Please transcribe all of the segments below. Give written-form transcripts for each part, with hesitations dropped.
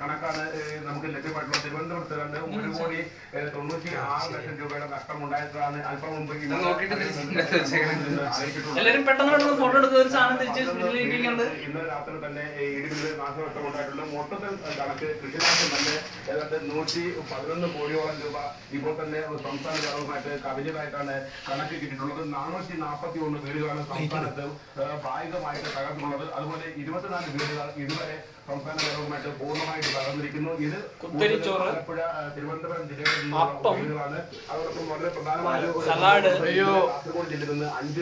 കണക്കാണ് നമുക്ക് ലഭ്യമായിട്ടുള്ളത്. തിരുവനന്തപുരത്ത് കണ്ട് 1,96,00,000 രൂപയുടെ നഷ്ടമുണ്ടായതാണ് അല്പം മുമ്പ് എല്ലാവരും പെട്ടെന്ന് ഫോട്ടോ എടുക്കുക. ഒരു സാധനം തിരിച്ച് ഇന്നലെ രാത്രി തന്നെ ഇടിമിന്നൽ നാശനഷ്ടം ഉണ്ടായിട്ടുണ്ട്. മൊത്തത്തിൽ കണക്ക് കൃഷിനാശം തന്നെ ഏതാണ്ട് 111 കോടിയോളം രൂപ ഇപ്പോൾ തന്നെ സംസ്ഥാന ഗവൺമെന്റ് കവിഞ്ഞതായിട്ടാണ് കണക്ക് കിട്ടിയിട്ടുള്ളത്. 441 വീടുകളാണ് സംസ്ഥാനത്ത് ഭാഗികമായിട്ട് തകർന്നുള്ളത്. അതുപോലെ 24 വീടുകൾ ഇതുവരെ സംസ്ഥാന ഗവൺമെന്റ് പൂർണ്ണമായിട്ട് തകർന്നിരിക്കുന്നു. ഇത് ആലപ്പുഴ, തിരുവനന്തപുരം ജില്ലകളിൽ നിന്നുള്ള വീടുകളാണ്. അതോടൊപ്പം വളരെ പ്രധാനമായ കാസർഗോഡ് ജില്ലയിൽ നിന്ന് 5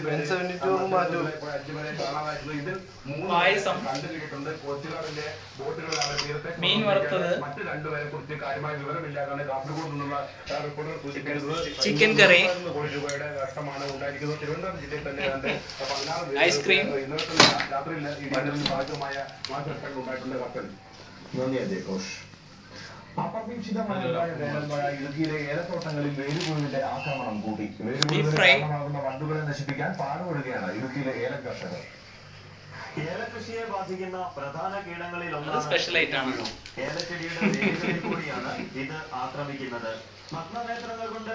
പേരെ കാണാതായിരുന്നു. ഇതിൽ 3 കണ്ടുകിട്ടിയിട്ടുണ്ട്. കോച്ചുകാരന്റെ ബോട്ടുകളിലാണ് തീരത്തെ മറ്റ് 2 പേരെ കുറിച്ച് കാര്യമായ വിവരമില്ലാതാണ് കാസർഗോഡ് നിന്നുള്ള റിപ്പോർട്ടുകൾ സൂചിപ്പിക്കുന്നത്. ചിക്കൻ കറി, കോടി രൂപയുടെ നഷ്ടമാണ് ഉണ്ടായിരിക്കുന്നത്. തിരുവനന്തപുരം ജില്ലയിൽ തന്നെ 16 ഐസ്ക്രീം, ഇന്നത്തെ രാത്രിയിൽ ഭാഗമായ നാശനഷ്ടങ്ങൾ ഉണ്ടായിട്ടുണ്ട്. അപ്രതീക്ഷിതമായുണ്ടായ വേനൽമഴ ഇടുക്കിയിലെ ഏലത്തോട്ടങ്ങളിൽ വേരുപുഴുവിന്റെ ആക്രമണം കൂട്ടി. വേരുപുഴുവിനാകുന്ന വണ്ടുകളെ നശിപ്പിക്കാൻ പാടുപെടുകയാണ് ഇടുക്കിയിലെ ഏലം കർഷകർ. ഏലകൃഷിയെ ബാധിക്കുന്ന പ്രധാന കീടങ്ങളിൽ ഒന്നാണ് ഏലച്ചെടിയുടെ വേരുകളിൽ കൂടിയാണ് ഇത് ആക്രമിക്കുന്നത്. നഗ്നനേത്രങ്ങൾ കൊണ്ട്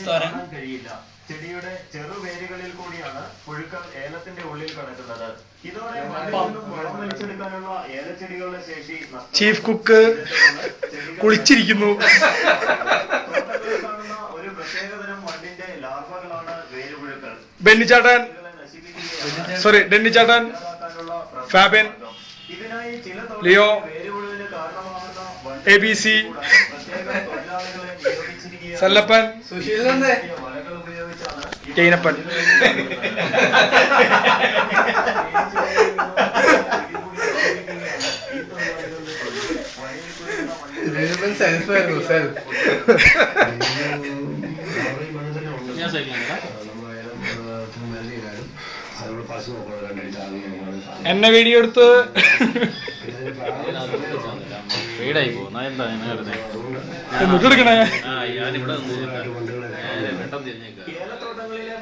കാണാൻ കഴിയില്ല. ചെടിയുടെ ചെറുവേരുകളിൽ കൂടിയാണ് പുഴുക്കൾ ഏലത്തിന്റെ ഉള്ളിൽ കിടക്കുന്നത്. ഇതോടെ വളം വലിച്ചെടുക്കാനുള്ള ഏലച്ചെടികളുടെ ശേഷി ചീഫ് കുക്ക് കുളിച്ചിരിക്കുന്നു. തോട്ടങ്ങളിൽ കാണുന്ന ഒരു പ്രത്യേകതരം വണ്ടിന്റെ ലാർവകളാണ് വേരുപുഴുക്കൾ. ഡെന്നിച്ചാട്ടൻ, ഫാബിൻ, ഇതിനായി ചില ലിയോ, വേരുപുഴുവിന് കാരണമാകുന്ന ABC, പ്രത്യേക തൊഴിലാളികളെ നിയോഗിച്ചിരിക്കുകയാണ്. സല്ലപ്പൻ, വലകൾ ഉപയോഗിച്ചാണ് ചൈനപ്പൻ. എന്നെ വീഡിയോ എടുത്ത് എന്നിട്ടെടുക്കണേ. ഏലത്തോട്ടങ്ങളിലെ